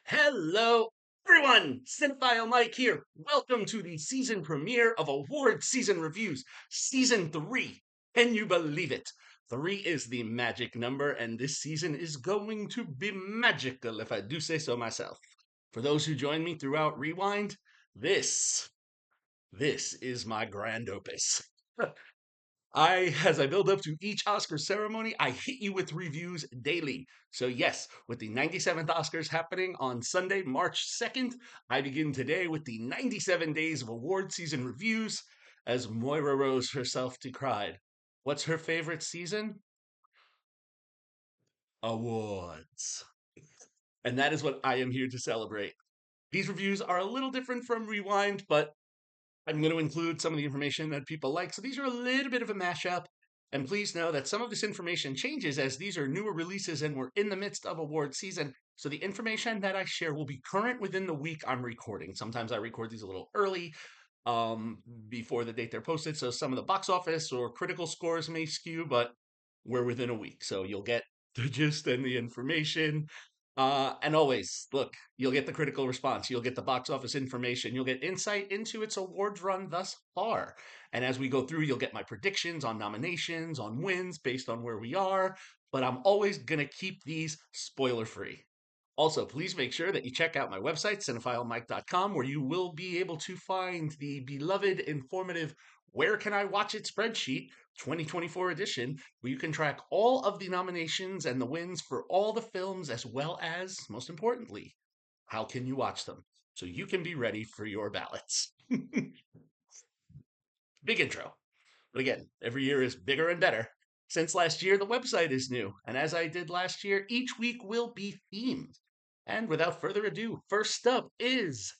Hello, everyone! Cinephile Mike here. Welcome to the season premiere of Award Season Reviews, Season 3. Can you believe it? 3 is the magic number, and this season is going to be magical, if I do say so myself. For those who join me throughout Rewind, this, this is my grand opus. As I build up to each Oscar ceremony, I hit you with reviews daily. So, yes, with the 97th Oscars happening on Sunday, March 2nd, I begin today with the 97 Days of Award Season reviews, as Moira Rose herself decried. What's her favorite season? Awards. And that is what I am here to celebrate. These reviews are a little different from Rewind, but I'm going to include some of the information that people like. So these are a little bit of a mashup. And please know that some of this information changes as these are newer releases and we're in the midst of award season. So the information that I share will be current within the week I'm recording. Sometimes I record these a little early um, before the date they're posted. So some of the box office or critical scores may skew, but we're within a week. So you'll get the gist and the information. And always, look, you'll get the critical response, you'll get the box office information, you'll get insight into its awards run thus far. And as we go through, you'll get my predictions on nominations, on wins based on where we are. But I'm always going to keep these spoiler free. Also, please make sure that you check out my website, cinephilemike.com, where you will be able to find the beloved, informative Where Can I Watch It spreadsheet 2024 edition, where you can track all of the nominations and the wins for all the films, as well as, most importantly, how can you watch them so you can be ready for your ballots. Big intro. But again, every year is bigger and better. Since last year, the website is new, and as I did last year, each week will be themed. And without further ado, first up is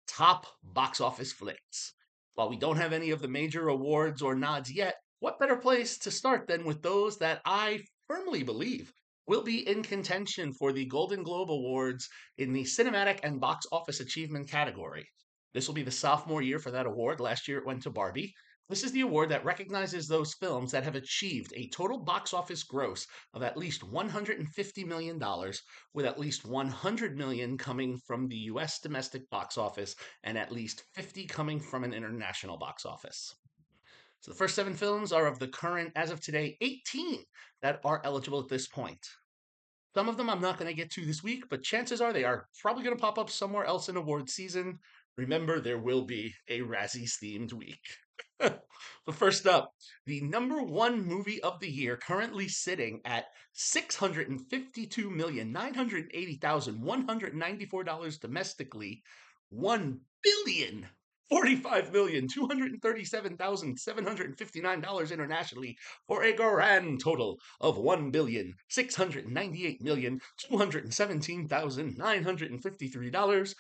Top Box Office Flicks. While we don't have any of the major awards or nods yet, what better place to start than with those that I firmly believe will be in contention for the Golden Globe Awards in the Cinematic and Box Office Achievement category. This will be the sophomore year for that award. Last year it went to Barbie. This is the award that recognizes those films that have achieved a total box office gross of at least $150 million, with at least 100 million coming from the US domestic box office and at least 50 coming from an international box office. So the first 7 films are of the current, as of today, 18 that are eligible at this point. Some of them I'm not going to get to this week, but chances are they are probably going to pop up somewhere else in award season. Remember, there will be a Razzies themed week. But first up, the number one movie of the year, currently sitting at $652,980,194 domestically, $1,045,237,759 internationally, for a grand total of $1,698,217,953,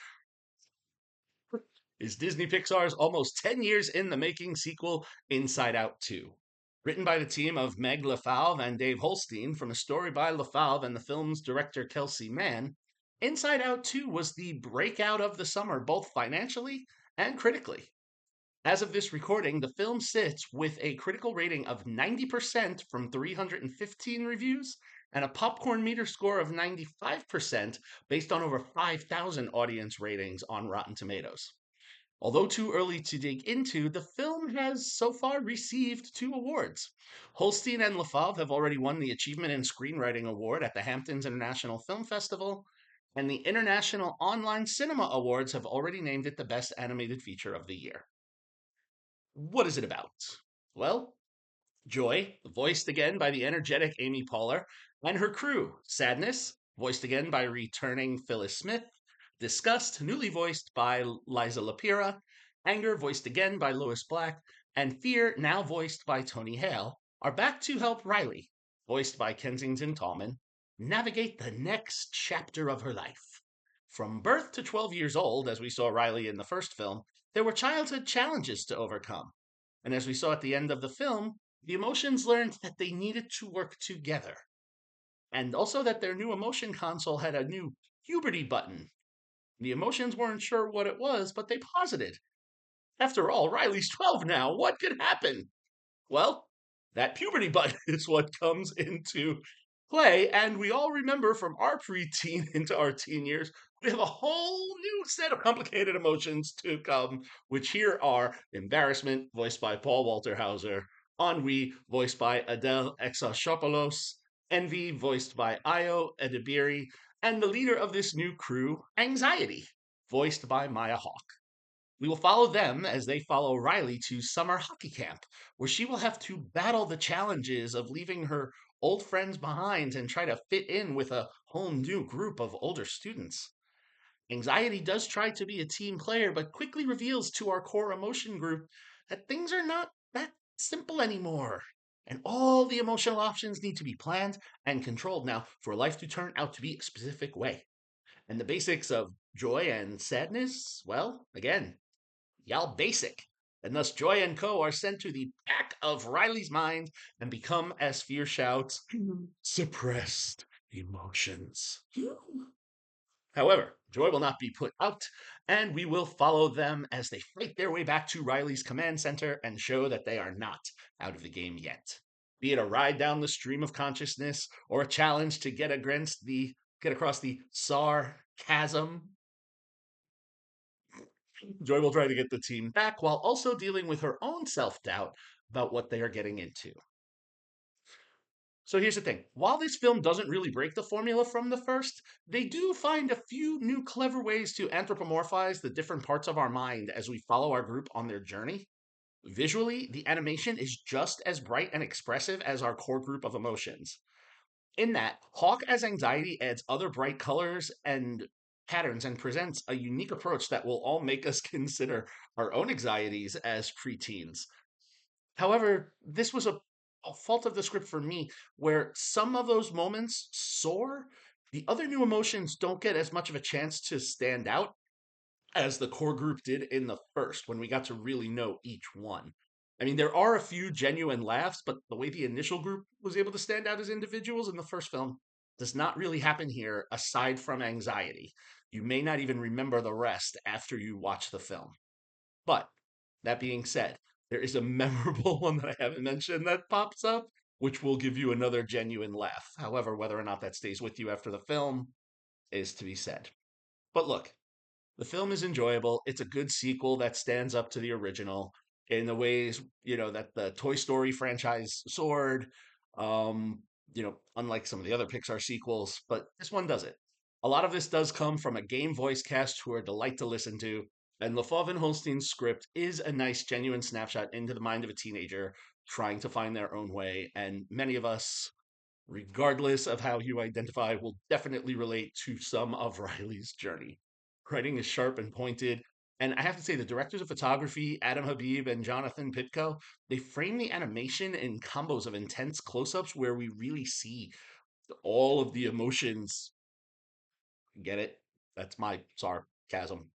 is Disney Pixar's almost 10 years in the making sequel, Inside Out 2. Written by the team of Meg LaFalve and Dave Holstein, from a story by LaFalve and the film's director Kelsey Mann, Inside Out 2 was the breakout of the summer, both financially and critically. As of this recording, the film sits with a critical rating of 90% from 315 reviews and a popcorn meter score of 95% based on over 5,000 audience ratings on Rotten Tomatoes. Although too early to dig into, the film has so far received 2 awards. Holstein and LaFave have already won the Achievement in Screenwriting Award at the Hamptons International Film Festival, and the International Online Cinema Awards have already named it the Best Animated Feature of the Year. What is it about? Well, Joy, voiced again by the energetic Amy Poehler, and her crew, Sadness, voiced again by returning Phyllis Smith, Disgust, newly voiced by Liza Lapira, Anger, voiced again by Lois Black, and Fear, now voiced by Tony Hale, are back to help Riley, voiced by Kensington Tallman, navigate the next chapter of her life. From birth to 12 years old, as we saw Riley in the first film, there were childhood challenges to overcome. And as we saw at the end of the film, the emotions learned that they needed to work together. And also that their new emotion console had a new puberty button. The emotions weren't sure what it was, but they posited. After all, Riley's 12 now. What could happen? Well, that puberty button is what comes into play, and we all remember from our preteen into our teen years, we have a whole new set of complicated emotions to come, which here are embarrassment, voiced by Paul Walter Hauser, ennui, voiced by Adele Exarchopoulos, envy, voiced by Io Edebiri, and the leader of this new crew, anxiety, voiced by Maya Hawke. We will follow them as they follow Riley to summer hockey camp, where she will have to battle the challenges of leaving her old friends behind and try to fit in with a whole new group of older students. Anxiety does try to be a team player, but quickly reveals to our core emotion group that things are not that simple anymore. And all the emotional options need to be planned and controlled now for life to turn out to be a specific way. And the basics of joy and sadness, well, again, y'all basic. And thus Joy and Co. are sent to the back of Riley's mind and become, as Fear shouts, suppressed emotions. However, Joy will not be put out, and we will follow them as they fight their way back to Riley's command center and show that they are not out of the game yet. Be it a ride down the stream of consciousness or a challenge to get across the SAR chasm, Joy will try to get the team back while also dealing with her own self doubt about what they are getting into. So here's the thing, while this film doesn't really break the formula from the first, they do find a few new clever ways to anthropomorphize the different parts of our mind as we follow our group on their journey. Visually, the animation is just as bright and expressive as our core group of emotions. In that, Hawk as anxiety adds other bright colors and patterns and presents a unique approach that will all make us consider our own anxieties as preteens. However, this was a fault of the script for me, where some of those moments soar. The other new emotions don't get as much of a chance to stand out as the core group did in the first, when we got to really know each one. I mean, there are a few genuine laughs, but the way the initial group was able to stand out as individuals in the first film does not really happen here, aside from anxiety. You may not even remember the rest after you watch the film. But that being said, there is a memorable one that I haven't mentioned that pops up, which will give you another genuine laugh. However, whether or not that stays with you after the film is to be said. But look, the film is enjoyable. It's a good sequel that stands up to the original in the ways, that the Toy Story franchise soared. Unlike some of the other Pixar sequels, but this one does it. A lot of this does come from a game voice cast who are a delight to listen to, and LaFave and Holstein's script is a nice, genuine snapshot into the mind of a teenager trying to find their own way. And many of us, regardless of how you identify, will definitely relate to some of Riley's journey. Writing is sharp and pointed. And I have to say, the directors of photography, Adam Habib and Jonathan Pitko, they frame the animation in combos of intense close ups where we really see all of the emotions. Get it? That's my sarcasm.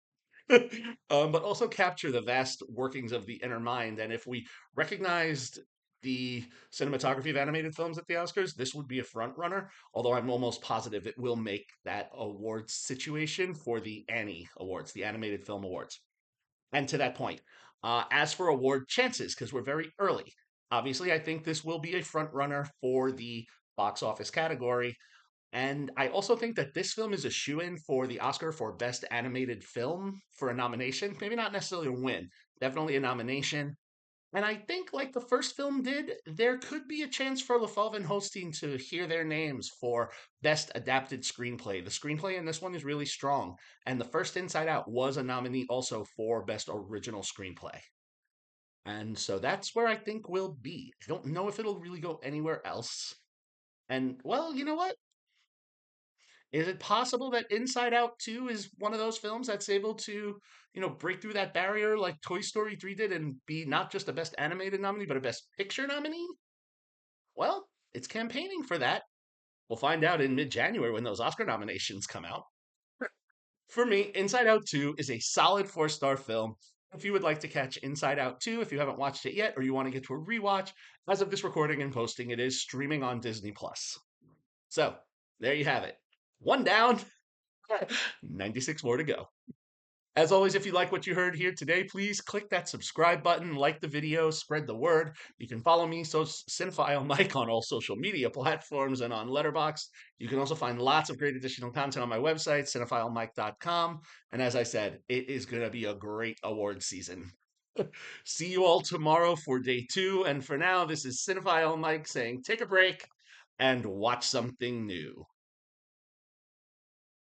But also capture the vast workings of the inner mind. And if we recognized the cinematography of animated films at the Oscars, this would be a front runner. Although I'm almost positive it will make that awards situation for the Annie Awards, the Animated Film Awards. And to that point, as for award chances, because we're very early, obviously I think this will be a front runner for the box office category. And I also think that this film is a shoe-in for the Oscar for Best Animated Film for a nomination. Maybe not necessarily a win, definitely a nomination. And I think, like the first film did, there could be a chance for LaFave and Holstein to hear their names for Best Adapted Screenplay. The screenplay in this one is really strong, and the first Inside Out was a nominee also for Best Original Screenplay. And so that's where I think we'll be. I don't know if it'll really go anywhere else. And, well, you know what? Is it possible that Inside Out 2 is one of those films that's able to, break through that barrier like Toy Story 3 did and be not just a Best Animated nominee, but a Best Picture nominee? Well, it's campaigning for that. We'll find out in mid January when those Oscar nominations come out. For me, Inside Out 2 is a solid 4-star film. If you would like to catch Inside Out 2, if you haven't watched it yet, or you want to get to a rewatch, as of this recording and posting, it is streaming on Disney Plus. So, there you have it. One down, 96 more to go. As always, if you like what you heard here today, please click that subscribe button, like the video, spread the word. You can follow me, so Cinephile Mike, on all social media platforms and on Letterboxd. You can also find lots of great additional content on my website, cinephilemike.com. And as I said, it is going to be a great award season. See you all tomorrow for day 2. And for now, this is Cinephile Mike saying take a break and watch something new.